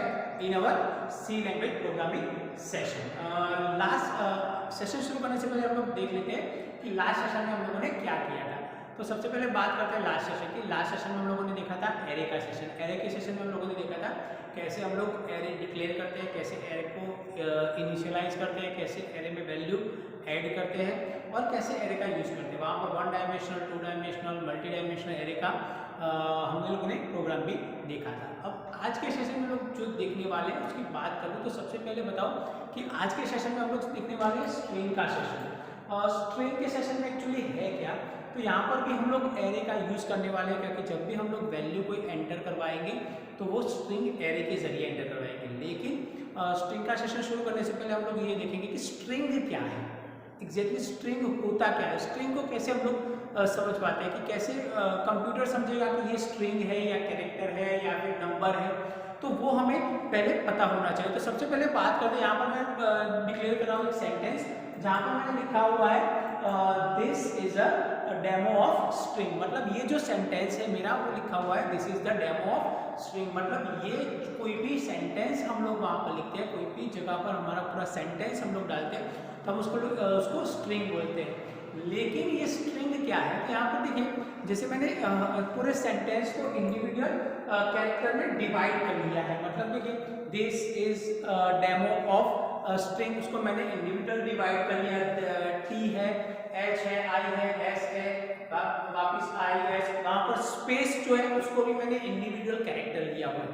Back in our C language programming session. Last session शुरू करने से पहले हम लोग देख लेते हैं कि लास्ट सेशन में हम लोगों ने क्या किया था। तो सबसे पहले बात करते हैं लास्ट सेशन की। लास्ट सेशन में हम लोगों ने देखा था एरे का सेशन। एरे के सेशन में हम लोगों ने देखा था कैसे हम लोग एरे डिक्लेयर करते हैं, कैसे एरे को इनिशियलाइज करते हैं, कैसे एरे में वैल्यू ऐड करते हैं और कैसे एरे का यूज़ करते हैं। वहाँ पर 1 dimensional, 2 dimensional, multi dimensional array का हम लोगों ने प्रोग्राम भी देखा था। अब आज के सेशन में लोग जो देखने वाले हैं उसकी बात करूँ तो सबसे पहले बताओ कि आज के सेशन में हम लोग देखने वाले हैं स्ट्रिंग का सेशन। स्ट्रिंग के सेशन में एक्चुअली है क्या, तो यहाँ पर भी हम लोग एरे का यूज़ करने वाले हैं, क्योंकि जब भी हम लोग वैल्यू को एंटर करवाएंगे तो वो स्ट्रिंग एरे के जरिए एंटर करवाएंगे। लेकिन स्ट्रिंग का सेशन शुरू करने से पहले हम लोग ये देखेंगे कि स्ट्रिंग क्या है, एग्जैक्टली स्ट्रिंग होता क्या है, स्ट्रिंग को कैसे हम लोग समझ पाते हैं, कि कैसे कंप्यूटर समझेगा कि ये स्ट्रिंग है या कैरेक्टर है या फिर नंबर है, तो वो हमें पहले पता होना चाहिए। तो सबसे पहले बात करते हैं, यहाँ पर मैं डिक्लेयर कर रहा हूँ एक सेंटेंस जहाँ पर मैंने लिखा हुआ है this is a demo of string. मतलब ये जो सेंटेंस है मेरा वो लिखा हुआ है this is the demo of string. मतलब ये कोई भी सेंटेंस हम लोग वहाँ पर लिखते हैं, कोई भी जगह पर हमारा पूरा सेंटेंस हम लोग डालते हैं तो हम उसको स्ट्रिंग बोलते हैं। लेकिन ये स्ट्रिंग क्या है, तो यहाँ पर देखिए जैसे मैंने पूरे सेंटेंस को इंडिविजुअल कैरेक्टर में डिवाइड कर लिया है। मतलब देखिए this is demo of string, उसको मैंने इंडिविजुअल डिवाइड कर लिया है। टी है, एच है, आई है, एस है, वापिस आई एस, वहाँ पर स्पेस जो है उसको भी मैंने इंडिविजुअल कैरेक्टर लिया हुआ है।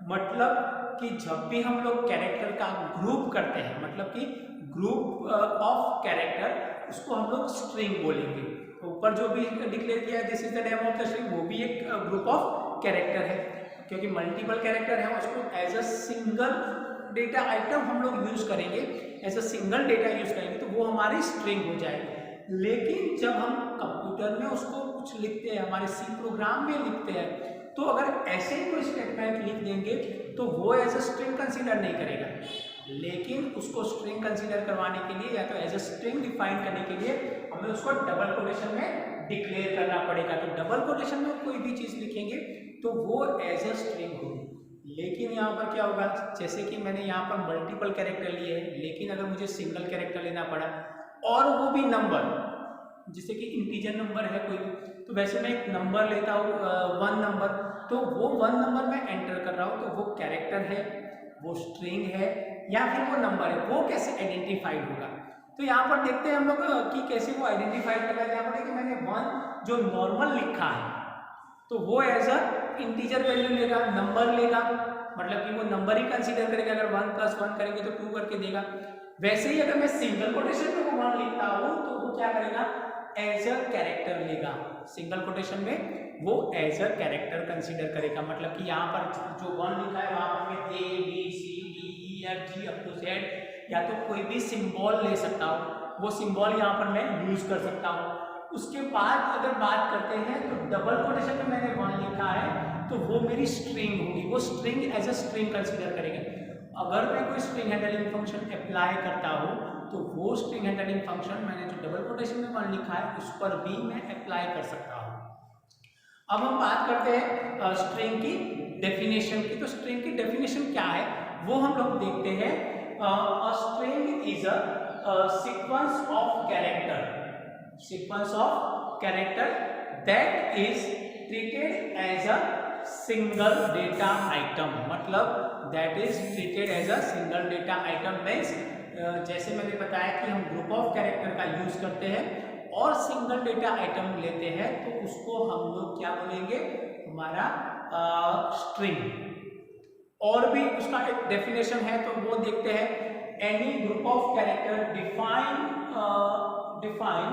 मतलब कि जब भी हम लोग कैरेक्टर का ग्रुप करते हैं, मतलब कि ग्रुप ऑफ कैरेक्टर, उसको हम लोग स्ट्रिंग बोलेंगे। ऊपर जो भी डिक्लेयर किया है this is the demo of the string, वो भी एक ग्रुप ऑफ कैरेक्टर है, क्योंकि मल्टीपल कैरेक्टर है, उसको as a single data item हम लोग यूज करेंगे, as a single data use करेंगे तो वो हमारी स्ट्रिंग हो जाएगी। लेकिन जब हम कंप्यूटर में उसको कुछ लिखते हैं, हमारे सी प्रोग्राम में लिखते हैं, तो अगर ऐसे ही कोई स्टेटमेंट लिख देंगे तो वो एज अ स्ट्रिंग कंसीडर नहीं करेगा। लेकिन उसको स्ट्रिंग कंसीडर करवाने के लिए या तो एज अ स्ट्रिंग डिफाइन करने के लिए हमें उसको डबल कोटेशन में डिक्लेयर करना पड़ेगा। तो डबल कोटेशन में कोई भी चीज़ लिखेंगे तो वो एज अ स्ट्रिंग होगी। लेकिन यहाँ पर क्या होगा, जैसे कि मैंने यहाँ पर मल्टीपल कैरेक्टर लिए हैं, लेकिन अगर मुझे सिंगल कैरेक्टर लेना पड़ा और वो भी नंबर, जैसे कि इंटीजर नंबर है कोई, तो वैसे मैं एक नंबर लेता हूँ 1 नंबर, तो वो 1 नंबर मैं एंटर कर रहा हूँ तो वो कैरेक्टर है, वो स्ट्रिंग है या फिर वो नंबर है, वो कैसे आइडेंटिफाइड होगा। तो यहाँ पर देखते हैं हम लोग कि कैसे वो आइडेंटिफाइड करना है। यहाँ पर देखिए मैंने 1 जो नॉर्मल लिखा है तो वो एज अ इंटीजर वैल्यू लेगा, नंबर लेगा, मतलब कि वो नंबर ही कंसीडर करेगा। अगर 1 + 1 करेंगे तो 2 करके देगा। वैसे ही अगर मैं सिंगल कोटेशन में वो 1 लिखता हूँ तो वो क्या करेगा, एज अ कैरेक्टर लेगा। सिंगल कोटेशन में वो एज अ कैरेक्टर कंसीडर करेगा। मतलब कि यहाँ पर जो 1 लिखा है वहाँ पर मैं A B C D E F G up to Z या तो कोई भी सिंबल ले सकता हूँ, वो सिंबल यहाँ पर मैं यूज कर सकता हूँ। उसके बाद अगर बात करते हैं तो डबल कोटेशन में मैंने 1 लिखा है तो वो मेरी स्ट्रिंग होगी, वो string as a string consider करेगा। अगर मैं कोई स्ट्रिंग हैंडलिंग फंक्शन अप्लाई करता हूँ तो वो स्ट्रिंग हैंडलिंग फंक्शन मैंने जो डबल कोटेशन में 1 लिखा है उस पर भी मैं अप्लाई कर सकता हूँ। अब हम बात करते हैं स्ट्रिंग की डेफिनेशन की। तो स्ट्रिंग की डेफिनेशन क्या है वो हम लोग देखते हैं। A string is a sequence of character, sequence of character that is treated as a single data item. मतलब that is treated as a single data item means जैसे मैंने बताया कि हम ग्रुप ऑफ कैरेक्टर का यूज करते हैं और सिंगल डेटा आइटम लेते हैं तो उसको हम लोग क्या बोलेंगे, हमारा स्ट्रिंग। और भी उसका एक डेफिनेशन है तो वो देखते हैं। Any group of character define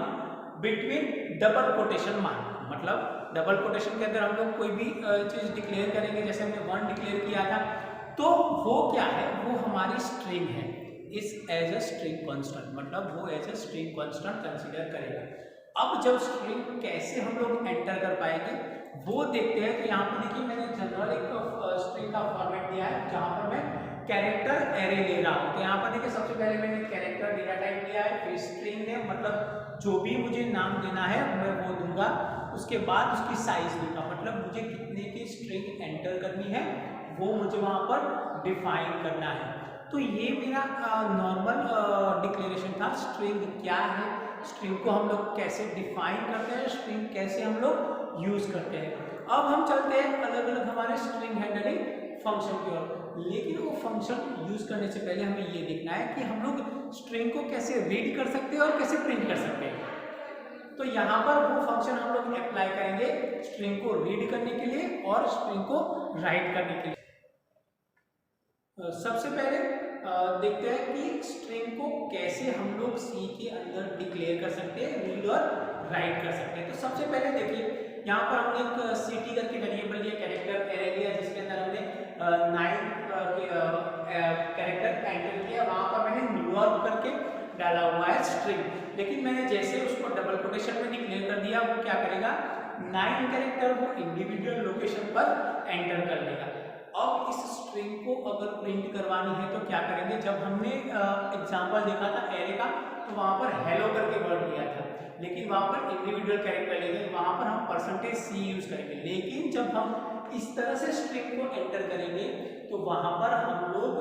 between double quotation mark. मतलब डबल कोटेशन के अंदर हम लोग कोई भी चीज डिक्लेयर करेंगे, जैसे हमने 1 डिक्लेयर किया था तो वो क्या है, वो हमारी स्ट्रिंग है, is as a string constant. मतलब वो as a string constant consider करेगा। अब जब स्ट्रिंग कैसे हम लोग एंटर कर पाएंगे वो देखते हैं। तो यहाँ पर देखिए मैंने जनरल एक स्ट्रिंग का फॉर्मेट दिया है जहाँ पर मैं कैरेक्टर एरे ले रहा हूँ। तो यहाँ पर देखिए सबसे पहले मैंने कैरेक्टर डेटा टाइप लिया है, फिर स्ट्रिंग नेम, मतलब जो भी मुझे नाम देना है मैं वो दूंगा। उसके बाद उसकी साइज दूंगा, मतलब मुझे कितने की स्ट्रिंग एंटर करनी है वो मुझे वहाँ पर डिफाइन करना है। तो ये मेरा नॉर्मल डिक्लेरेशन था। स्ट्रिंग क्या है, स्ट्रिंग को हम लोग कैसे डिफाइन करते हैं, स्ट्रिंग कैसे हम लोग यूज करते हैं। अब हम चलते हैं अलग अलग हमारे स्ट्रिंग हैंडलिंग फंक्शन की ओर। लेकिन वो फंक्शन यूज करने से पहले हमें ये देखना है कि हम लोग स्ट्रिंग को कैसे रीड कर सकते हैं और कैसे प्रिंट कर सकते हैं। तो यहाँ पर वो फंक्शन हम लोग अप्लाई करेंगे स्ट्रिंग को रीड करने के लिए और स्ट्रिंग को राइट करने के लिए। सबसे पहले देखते हैं कि स्ट्रिंग को कैसे हम लोग सी के अंदर डिक्लेयर कर सकते हैं, रीड और राइट कर सकते हैं। तो सबसे पहले देखिए यहाँ पर हमने एक सीटी करके वेरिएबल लिया, कैरेक्टर एरे लिया, जिसके अंदर हमने 9 कैरेक्टर एंटर किया। वहां पर मैंने न्यूयॉर्क करके डाला हुआ है स्ट्रिंग। लेकिन मैंने जैसे उसको डबल कोटेशन में डिक्लेयर कर दिया, वो क्या करेगा, 9 कैरेक्टर वो इंडिविजुअल लोकेशन पर एंटर कर लेगा। अब इस स्ट्रिंग को अगर प्रिंट करवानी है तो क्या करेंगे, जब हमने एग्जांपल देखा था एरे का, तो वहां पर हेलो करके वर्ड दिया था, लेकिन वहां पर इंडिविजुअल कैरेक्टर लेंगे, वहां पर हम %c यूज करेंगे। लेकिन जब हम इस तरह से स्ट्रिंग को एंटर करेंगे तो वहां पर हम लोग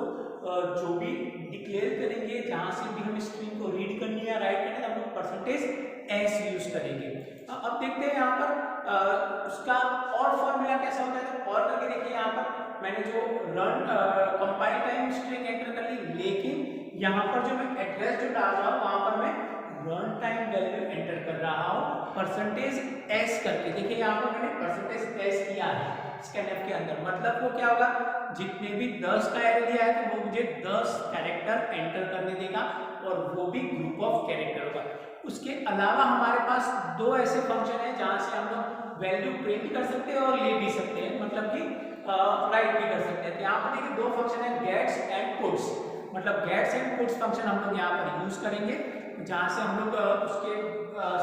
जो भी डिक्लेयर करेंगे, जहां से भी हम स्ट्रिंग को रीड करनी है, राइट करनी है, हम लोग %s यूज करेंगे। अब देखते हैं यहाँ पर उसका और फॉर्मूला कैसा होता है। तो और करके देखिए, यहाँ पर मैंने जो run compile time string enter कर ली, लेकिन यहाँ पर जो मैं एड्रेस जो डाल रहा हूँ वहां पर मैं रन टाइम वैल्यू एंटर कर रहा हूँ %s करके। देखिए यहाँ पर मैंने %s किया है स्कैनफ के अंदर। मतलब वो क्या होगा, जितने भी 10 का एरे दिया है तो वो मुझे 10 कैरेक्टर एंटर करने देगा, और वो भी ग्रुप ऑफ कैरेक्टर होगा। उसके अलावा हमारे पास 2 ऐसे फंक्शन है जहां से हम लोग वैल्यू प्रिंट कर सकते हैं और ले भी सकते हैं, मतलब कि राइट भी कर सकते हैं। तो यहाँ पर देखिए 2 फंक्शन है, गेट्स एंड पुट्स। मतलब गेट्स एंड पुट्स फंक्शन हम लोग यहाँ पर यूज करेंगे, जहां से हम लोग उसके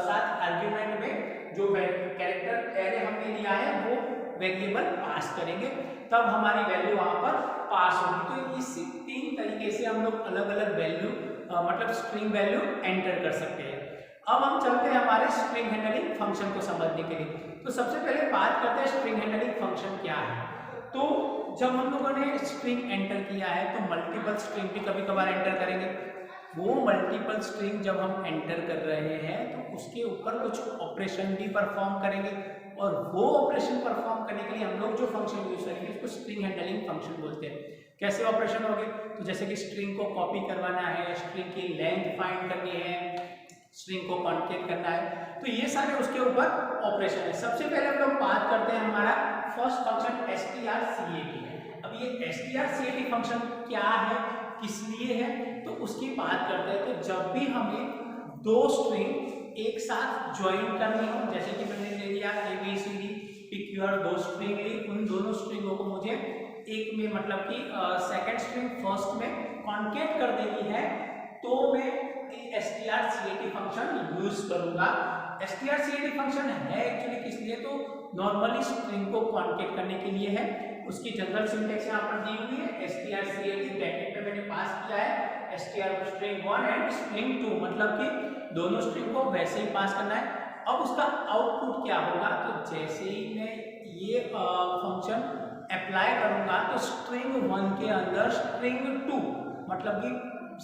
साथ आर्ग्यूमेंट में जो कैरेक्टर एरे हमने लिया है वो वेरिएबल पास करेंगे, तब हमारी वैल्यू वहां पर पास होगी। तो इस 3 तरीके से हम लोग अलग अलग वैल्यू मतलब स्ट्रिंग वैल्यू एंटर कर सकते हैं। अब हम चलते हैं हमारे स्ट्रिंग हैंडलिंग फंक्शन को समझने के लिए। तो सबसे पहले बात करते हैं स्ट्रिंग हैंडलिंग फंक्शन क्या है। तो जब हम लोगों ने स्ट्रिंग एंटर किया है तो मल्टीपल स्ट्रिंग भी कभी कभार एंटर करेंगे। वो मल्टीपल स्ट्रिंग जब हम एंटर कर रहे हैं तो उसके ऊपर कुछ ऑपरेशन भी परफॉर्म करेंगे, और वो ऑपरेशन परफॉर्म करने के लिए हम लोग जो फंक्शन यूज करेंगे उसको स्ट्रिंग हैंडलिंग फंक्शन बोलते हैं। कैसे ऑपरेशन होंगे, तो जैसे कि स्ट्रिंग को कॉपी करवाना है, स्ट्रिंग की लेंथ फाइंड करनी है, स्ट्रिंग को कॉन्केट करना है, तो ये सारे उसके ऊपर ऑपरेशन है। सबसे पहले हम लोग बात करते हैं हमारा फर्स्ट फंक्शन strcat। अब ये strcat फंक्शन क्या है, किस लिए है, तो उसकी बात करते हैं। तो जब भी हमें 2 स्ट्रिंग एक साथ ज्वाइन करनी हो, जैसे कि मैंने ले लिया ABCD PQR 2 स्ट्रिंग ली, उन दोनों स्ट्रिंगों को मुझे एक में मतलब कि सेकंड स्ट्रिंग फर्स्ट में कॉन्केट कर देनी है, तो मैं strcat फंक्शन यूज करूंगा। strcat फंक्शन है एक्चुअली किस लिए, तो नॉर्मली स्ट्रिंग को कॉन्केट करने के लिए है। उसकी जनरल सिंटैक्स यहाँ पर दी हुई है, strcat ब्रैकेट में मैंने पास किया है string1 एंड string2, मतलब कि दोनों स्ट्रिंग को वैसे ही पास करना है। अब उसका आउटपुट क्या होगा, तो जैसे ही मैं ये फंक्शन अप्लाई करूंगा तो string1 के अंदर string2 मतलब कि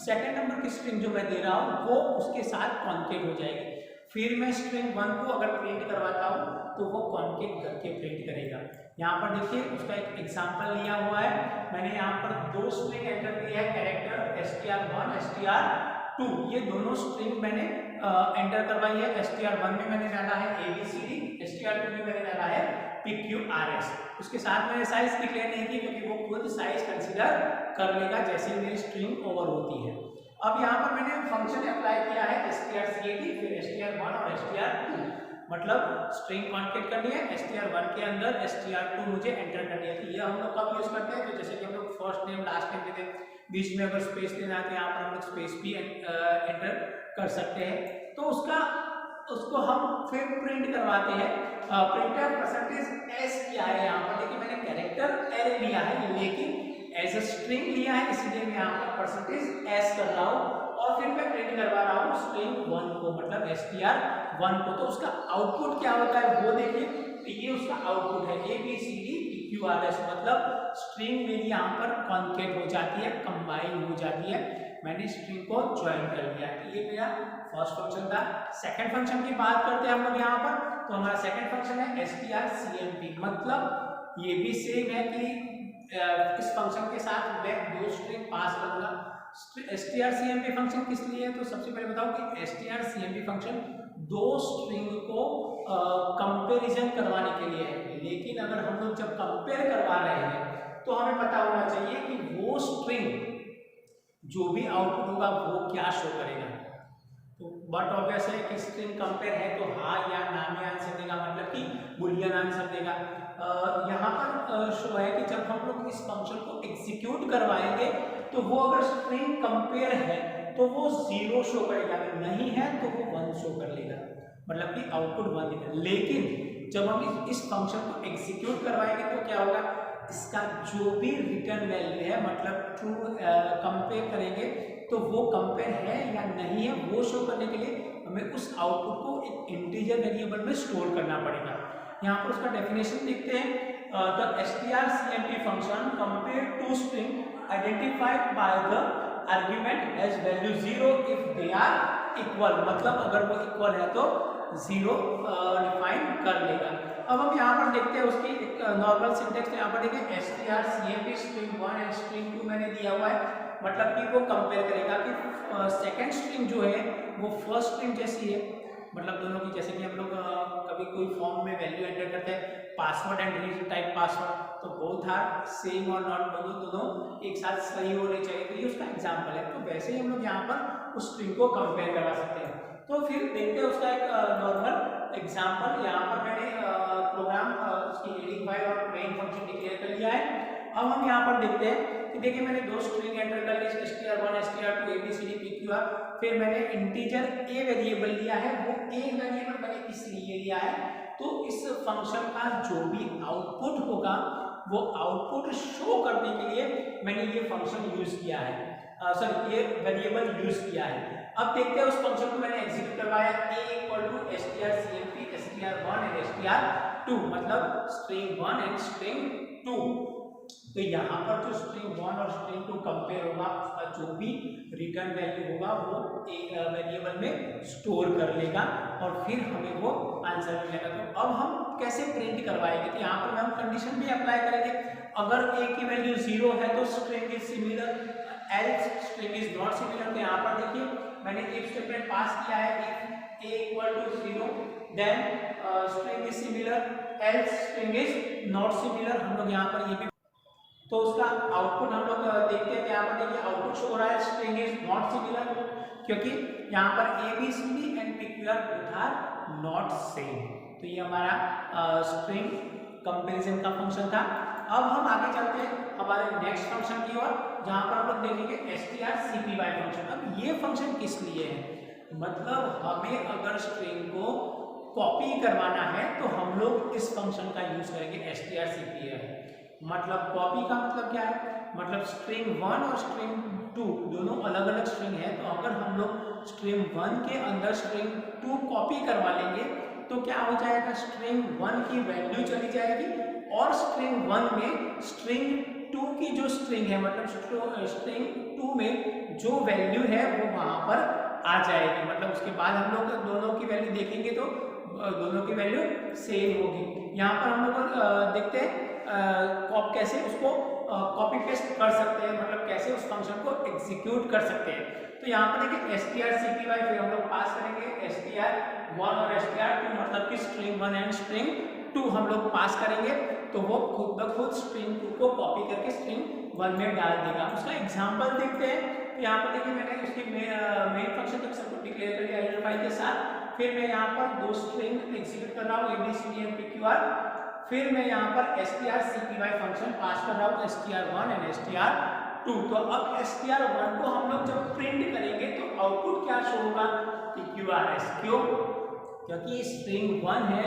सेकंड नंबर की स्ट्रिंग जो मैं दे रहा हूँ वो उसके साथ कॉन्केट हो जाएगी। फिर मैं string1 को अगर प्रिंट करवाता हूँ तो वो कॉन्केट करके प्रिंट करेगा। यहाँ पर देखिए उसका एक एग्जांपल लिया हुआ है। मैंने यहाँ पर 2 स्ट्रिंग एंटर किया है, कैरेक्टर str1 str2, ये दोनों स्ट्रिंग मैंने एंटर करवाई है। str1 में मैंने डाला है ABCD, str2 में मैंने डाला है PQRS। उसके साथ मैंने साइज डिक्लेयर नहीं की क्योंकि वो खुद साइज कंसीडर कर लेगा जैसे मेरी स्ट्रिंग ओवर होती है। अब यहाँ पर मैंने फंक्शन अप्लाई किया है strcat, फिर str1 और str2, मतलब स्ट्रिंग कॉन्केट करनी है, str1 के अंदर str2 मुझे एंटर करनी है। तो ये हम लोग कब यूज करते हैं, तो जैसे कि हम लोग फर्स्ट नेम लास्ट नेम देते हैं, बीच में अगर स्पेस देना है तो यहाँ पर हम लोग स्पेस भी एंटर कर सकते हैं। तो उसको हम फिर प्रिंट करवाते हैं। प्रिंटर %s किया है, यहाँ पर देखिए मैंने कैरेक्टर एरे लिया है लेकिन एज अ स्ट्रिंग लिया है, इसलिए मैं यहाँ पर %s कर रहा हूँ, और फिर मैं प्रिंट करवा रहा हूँ string1 को, मतलब str1 को। तो उसका आउटपुट क्या होता है वो देखिए, ये उसका आउटपुट है ABCD PQRS, मतलब स्ट्रिंग मेरी यहाँ पर कॉन्केट हो जाती है, कंबाइन हो जाती है, मैंने स्ट्रिंग को ज्वाइन कर लिया। ये मेरा फर्स्ट फंक्शन था। सेकंड फंक्शन की बात करते हैं हम लोग यहाँ पर, तो हमारा सेकंड फंक्शन है strcmp, मतलब ये भी सेम है कि इस फंक्शन के साथ मैं दो स्ट्रिंग पास करूंगा। strcmp फंक्शन किस लिए है, तो सबसे पहले बताओ कि strcmp फंक्शन दो स्ट्रिंग को कंपैरिजन करवाने के लिए है। लेकिन अगर हम लोग जब कंपेयर करवा रहे हैं तो हमें पता होना चाहिए कि वो स्ट्रिंग जो भी आउटपुट होगा वो क्या शो करेगा। तो बट ऑब्वियस है कि स्ट्रिंग कंपेयर है तो हाँ या ना में आंसर देगा, मतलब कि बुलियन आंसर देगा। यहाँ पर शो है कि जब हम लोग इस फंक्शन को एग्जीक्यूट करवाएंगे तो वो अगर स्ट्रिंग कंपेयर है तो वो 0 शो करेगा, अगर नहीं है तो वो 1 शो कर लेगा, मतलब कि आउटपुट 1 देगा। लेकिन जब हम इस फंक्शन को एग्जीक्यूट करवाएंगे तो क्या होगा, इसका जो भी रिटर्न वैल्यू है, मतलब ट्रू कंपेयर करेंगे तो वो कंपेयर है या नहीं है वो शो करने के लिए हमें उस आउटपुट को एक इंटीजर वेरिएबल में स्टोर करना पड़ेगा। यहाँ पर उसका डेफिनेशन देखते हैं, the strcmp function compare two string identified by the argument as value 0 if they are equal, मतलब अगर वो इक्वल है तो 0 डिफाइन कर लेगा। अब हम यहाँ पर देखते हैं उसकी एक नॉर्मल सिंटेक्स, तो यहाँ पर देखिए strcmp स्ट्रिंग 1 एंड स्ट्रिंग 2 मैंने दिया हुआ है, मतलब कि वो कंपेयर करेगा कि सेकंड स्ट्रिंग जो है वो फर्स्ट स्ट्रिंग जैसी है, मतलब दोनों की, जैसे कि हम लोग कभी कोई फॉर्म में वैल्यू एंटर करते हैं password and read type password, तो बोथ आर सेम और नॉट, दोनों एक साथ सही होने चाहिए, तो ये उसका एग्जांपल है। तो वैसे ही हम लोग यहाँ पर उस स्ट्रिंग को कंपेयर करवा सकते हैं। तो फिर देखते हैं उसका एक नॉर्मल एग्जांपल। यहाँ पर मैंने प्रोग्राम उसकी रीडिंग फाइल और मेन फंक्शन डिक्लेयर कर लिया है। अब हम यहाँ पर देखते हैं कि देखिए मैंने दो स्ट्रिंग एंटर कर ली, str1 str2 abcd pqr, फिर मैंने इंटीजर a वेरिएबल लिया है। वो a वेरिएबल मैंने किस लिए लिया है, तो इस फंक्शन का जो भी आउटपुट होगा वो आउटपुट शो करने के लिए मैंने ये फंक्शन यूज किया है, सॉरी ये वेरिएबल यूज किया है। अब देखते हैं उस फंक्शन को मैंने एग्जीक्यूट करवाया, a = strcmp str1 and str2, मतलब स्ट्रिंग 1 एंड स्ट्रिंग 2। तो यहाँ पर जो स्ट्रिंग 1 और स्ट्रिंग 2 कंपेयर होगा उसका जो भी रिटर्न वैल्यू होगा वो एक वेरिएबल में स्टोर कर लेगा और फिर हमें वो आंसर मिलेगा। तो अब हम कैसे प्रिंट करवाएंगे, तो यहाँ पर हम कंडीशन भी अप्लाई करेंगे। अगर a की वैल्यू 0 है तो string is similar, else string is not similar. तो यहाँ पर देखिए मैंने इफ स्टेटमेंट पास किया है, if a = 0 then string is similar, else string is not similar. हम लोग यहाँ पर ये भी, तो उसका आउटपुट हम लोग देखते हैं। यहाँ पर देखिए आउटपुट शो हो रहा है स्ट्रिंग इज नॉट सिमिलर, क्योंकि यहाँ पर ABCD and PQR both are not same. तो ये हमारा स्ट्रिंग कंपैरिजन का फंक्शन था। अब हम आगे चलते हैं हमारे नेक्स्ट फंक्शन की ओर, जहाँ पर हम लोग देखेंगे strcpy फंक्शन। अब ये फंक्शन किस लिए है, मतलब हमें अगर स्ट्रिंग को कॉपी करवाना है तो हम लोग इस फंक्शन का यूज करेंगे strcpy। मतलब कॉपी का मतलब क्या है, मतलब स्ट्रिंग 1 और स्ट्रिंग 2 दोनों अलग अलग स्ट्रिंग है, तो अगर हम लोग स्ट्रिंग 1 के अंदर स्ट्रिंग 2 कॉपी करवा लेंगे तो क्या हो जाएगा, स्ट्रिंग 1 की वैल्यू चली जाएगी और स्ट्रिंग 1 में स्ट्रिंग 2 की जो स्ट्रिंग है, मतलब स्ट्रिंग 2 में जो वैल्यू है वो वहां पर आ जाएगी। मतलब उसके बाद हम लोग दोनों की वैल्यू देखेंगे तो दोनों की वैल्यू सेम होगी। यहाँ पर हम लोग देखते हैं कैसे उसको कॉपी पेस्ट कर सकते हैं, मतलब कैसे उस फंक्शन को एग्जीक्यूट कर सकते हैं। तो यहाँ पर देखिए strcpy, फिर हम लोग पास करेंगे str1 और str2, मतलब कि स्ट्रिंग 1 एंड स्ट्रिंग 2 हम लोग पास करेंगे, तो वो खुद ब खुद स्ट्रिंग 2 को कॉपी करके स्ट्रिंग 1 में डाल देगा। उसका एग्जाम्पल देखते हैं। तो यहाँ पर देखिए मैंने उसकी मेन फंक्शन तक सब कुछ डिक्लेयर कर दिया आइडेंटिफाई के साथ। फिर मैं यहाँ पर दो स्ट्रिंग एग्जीक्यूट कर रहा हूँ ABCD एंड PQR, फिर मैं यहाँ पर strcpy फंक्शन पास कर रहा हूँ str1 एंड str2। तो अब str1 को हम लोग जब प्रिंट करेंगे तो आउटपुट क्या शो होगा, PQRS। क्यों, क्योंकि स्ट्रिंग 1 है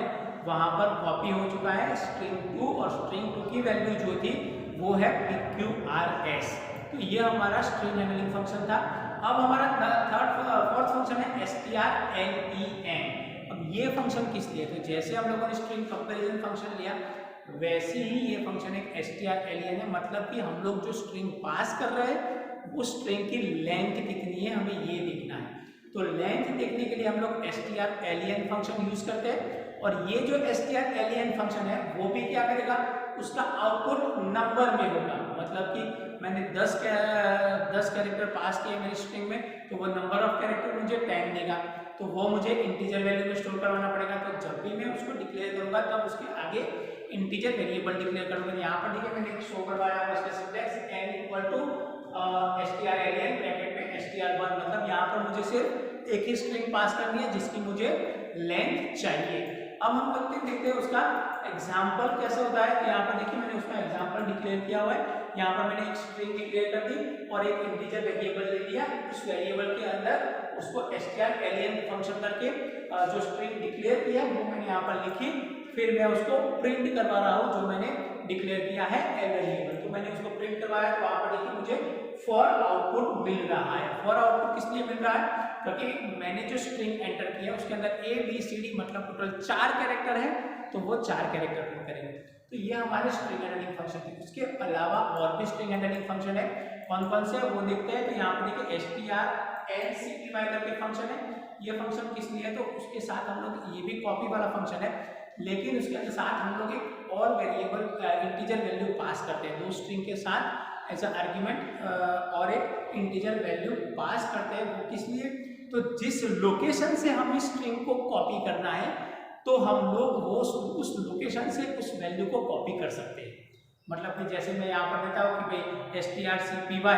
वहां पर कॉपी हो चुका है, स्ट्रिंग 2 और स्ट्रिंग 2 की वैल्यू जो थी वो है PQRS। तो ये हमारा स्ट्रिंग हैंडलिंग फंक्शन था। अब हमारा फोर्थ फंक्शन है strlen। अब ये फंक्शन किस लिए, तो जैसे हम लोगों ने स्ट्रिंग कंपैरिजन फंक्शन लिया वैसे ही ये फंक्शन एक strlen है, मतलब कि हम लोग जो स्ट्रिंग पास कर रहे हैं उस स्ट्रिंग की लेंथ कितनी है हमें ये देखना है। तो लेंथ देखने के लिए हम लोग strlen फंक्शन यूज करते हैं, और ये जो strlen फंक्शन है वो भी क्या करेगा, उसका आउटपुट नंबर में होगा, मतलब कि मैंने 10 कैरेक्टर पास किए मेरी स्ट्रिंग में, तो वो नंबर ऑफ कैरेक्टर मुझे 10 देगा, तो वो मुझे इंटीजर वैल्यू में स्टोर करवाना पड़ेगा। तो जब भी मैं उसको डिक्लेयर करूंगा तब उसके आगे इंटीजर वेरिएबल डिक्लेयर करूंगा। यहाँ पर देखिए मैंने शो करवाया हुआ इसका syntax n equal to strlen bracket में str1, मतलब यहाँ पर मुझे सिर्फ एक ही स्ट्रिंग पास करनी है जिसकी मुझे लेंथ चाहिए। अब हम देखते हैं उसका एग्जाम्पल कैसे होता है। तो यहाँ पर देखिए मैंने उसका एग्जाम्पल डिक्लेयर किया हुआ है। यहाँ पर मैंने एक स्ट्रिंग डिक्लेयर कर दी और एक इंटीजर वेरिएबल ले लिया, उस वेरिएबल के अंदर उसको strlen फंक्शन करके जो स्ट्रिंग डिक्लेयर किया वो मैंने यहाँ पर लिखी, फिर मैं उसको प्रिंट करवा रहा हूँ जो मैंने डिक्लेयर किया है वेरिएबल। तो मैंने उसको प्रिंट करवाया, तो वहाँ पर देखिए मुझे फॉर आउटपुट मिल रहा है। फॉर आउटपुट किस लिए मिल रहा है, क्योंकि मैंने जो स्ट्रिंग एंटर किया उसके अंदर ABCD मतलब टोटल 4 कैरेक्टर है, तो वो 4 कैरेक्टर प्रिंट करेंगे। तो ये हमारे स्ट्रिंग हैंडलिंग फंक्शन थे। उसके अलावा और भी स्ट्रिंग हैंडलिंग फंक्शन है, कौन कौन से वो देखते हैं। तो यहाँ पर देखिए strncpy करके फंक्शन है। ये फंक्शन किस लिए है, तो उसके साथ हम लोग, ये भी कॉपी वाला फंक्शन है, लेकिन उसके साथ हम लोग एक और वेरिएबल इंटीजर वैल्यू पास करते हैं, दो स्ट्रिंग के साथ एज अ आर्ग्यूमेंट और एक इंटीजर वैल्यू पास करते हैं। वो किस लिए, तो जिस लोकेशन से हम इस स्ट्रिंग को कॉपी करना है तो हम लोग वो उस लोकेशन से उस वैल्यू को कॉपी कर सकते हैं। मतलब कि जैसे मैं यहाँ पर देता हूँ कि भाई strcpy,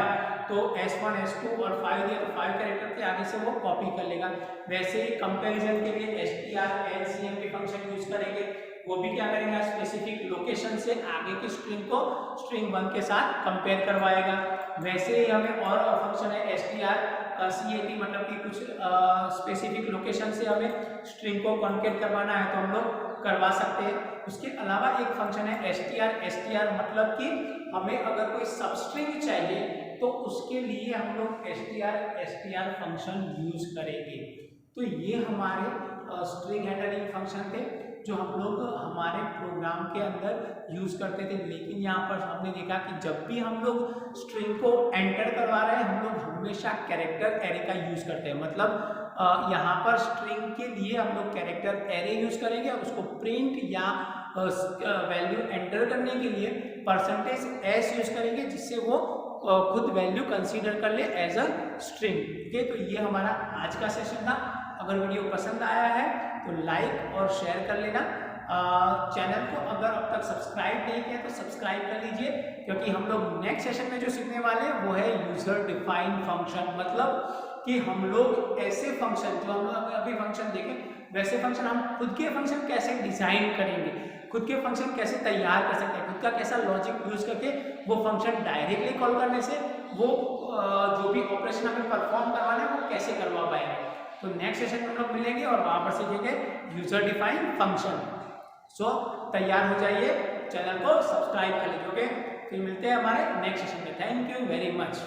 तो S1 S2 और 5 दिया, तो 5 कैरेक्टर के आगे से वो कॉपी कर लेगा। वैसे ही कंपैरिजन के लिए strncmp फंक्शन यूज करेंगे, वो भी क्या करेगा, स्पेसिफिक लोकेशन से आगे की स्ट्रिंग को स्ट्रिंग 1 के साथ कंपेयर करवाएगा। वैसे ही हमें और फंक्शन है strcat, मतलब कि कुछ स्पेसिफिक लोकेशन से हमें स्ट्रिंग को कॉन्केट करवाना है तो हम लोग करवा सकते हैं। उसके अलावा एक फंक्शन है str, मतलब कि हमें अगर कोई सबस्ट्रिंग चाहिए तो उसके लिए हम लोग str फंक्शन यूज करेंगे। तो ये हमारे स्ट्रिंग हैंडलिंग फंक्शन थे जो हम लोग हमारे प्रोग्राम के अंदर यूज करते थे। लेकिन यहाँ पर हमने देखा कि जब भी हम लोग स्ट्रिंग को एंटर करवा रहे हैं हम लोग हमेशा कैरेक्टर एरे का यूज करते हैं। मतलब यहाँ पर स्ट्रिंग के लिए हम लोग कैरेक्टर एरे यूज करेंगे और उसको प्रिंट या वैल्यू एंटर करने के लिए %s यूज करेंगे, जिससे वो खुद वैल्यू कंसीडर कर ले एज अ स्ट्रिंग। ओके, तो ये हमारा आज का सेशन था। अगर वीडियो पसंद आया है तो लाइक और शेयर कर लेना। चैनल को अगर अब तक सब्सक्राइब नहीं किया तो सब्सक्राइब कर लीजिए, क्योंकि हम लोग नेक्स्ट सेशन में जो सीखने वाले हैं वो है यूजर डिफाइंड फंक्शन। मतलब कि हम लोग ऐसे फंक्शन, जो हम लोग अभी फंक्शन देखें वैसे फंक्शन, हम खुद के फंक्शन कैसे डिजाइन करेंगे, खुद के फंक्शन कैसे तैयार कर सकते हैं, खुद का कैसा लॉजिक यूज करके वो फंक्शन डायरेक्टली कॉल करने से वो जो भी ऑपरेशन हमें परफॉर्म करवाना है वो कैसे करवा पाएंगे। तो नेक्स्ट सेशन में हम लोग मिलेंगे और वहां पर सीखेंगे यूजर डिफाइंड फंक्शन। सो तैयार हो जाइए, चैनल को सब्सक्राइब कर लीजिए। ओके, फिर मिलते हैं हमारे नेक्स्ट सेशन में। Thank you very much.